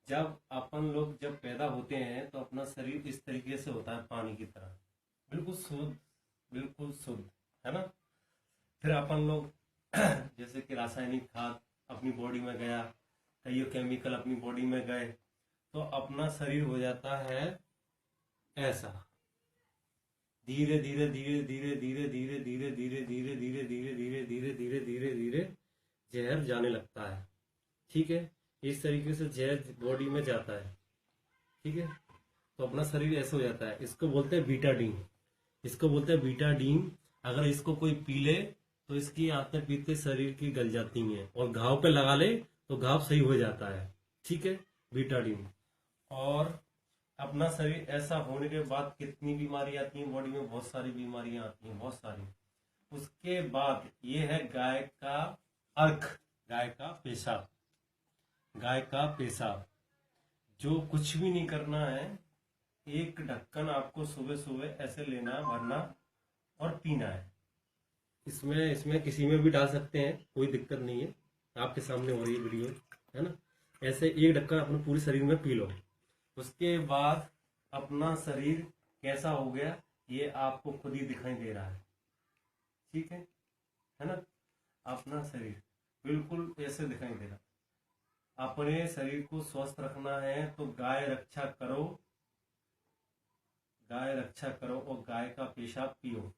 जब अपन लोग जब पैदा होते हैं तो अपना शरीर इस तरीके से होता है, पानी की तरह, बिल्कुल शुद्ध, बिल्कुल शुद्ध, है ना। फिर अपन लोग जैसे कि रासायनिक खाद अपनी बॉडी में गया, कई केमिकल अपनी बॉडी में गए, तो अपना शरीर हो जाता है ऐसा, धीरे धीरे धीरे धीरे धीरे धीरे धीरे धीरे धीरे धीरे धीरे धीरे धीरे धीरे धीरे धीरे जहर जाने लगता है। ठीक है, इस तरीके से जहर बॉडी में जाता है। ठीक है, तो अपना शरीर ऐसे हो जाता है। इसको बोलते हैं बीटाडीन, इसको बोलते हैं बीटाडीन। अगर इसको कोई पी ले तो इसकी आंतें पीते शरीर की गल जाती हैं, और घाव पे लगा ले तो घाव सही हो जाता है। ठीक है, बीटाडीन। और अपना शरीर ऐसा होने के बाद कितनी बीमारी आती है बॉडी में, बहुत सारी बीमारियां आती हैं, बहुत सारी। उसके बाद ये है गाय का अर्क, गाय का पेशाब, गाय का पेशाब। जो कुछ भी नहीं करना है, एक ढक्कन आपको सुबह सुबह ऐसे लेना, भरना और पीना है। इसमें किसी में भी डाल सकते हैं, कोई दिक्कत नहीं है। आपके सामने हो रही है वीडियो, है ना। ऐसे एक ढक्कन अपने पूरे शरीर में पी लो। उसके बाद अपना शरीर कैसा हो गया ये आपको खुद ही दिखाई दे रहा है। ठीक है ना। अपना शरीर बिल्कुल ऐसे दिखाई दे रहा। अपने शरीर को स्वस्थ रखना है तो गाय रक्षा करो, गाय रक्षा करो और गाय का पेशाब पियो।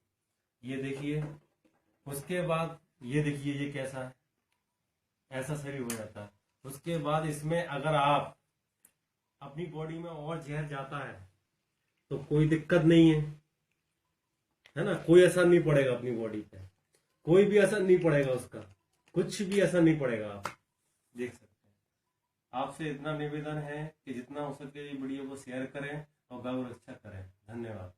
ये देखिए। उसके बाद ये देखिए, ये कैसा है, ऐसा शरीर हो जाता है। उसके बाद इसमें अगर आप अपनी बॉडी में और जहर जाता है तो कोई दिक्कत नहीं है ना। कोई असर नहीं पड़ेगा अपनी बॉडी पे, कोई भी असर नहीं पड़ेगा उसका, कुछ भी असर नहीं पड़ेगा। आप देख सकते हैं। आपसे इतना निवेदन है कि जितना हो सके ये वीडियो को शेयर करें और गौ रक्षा करें। धन्यवाद।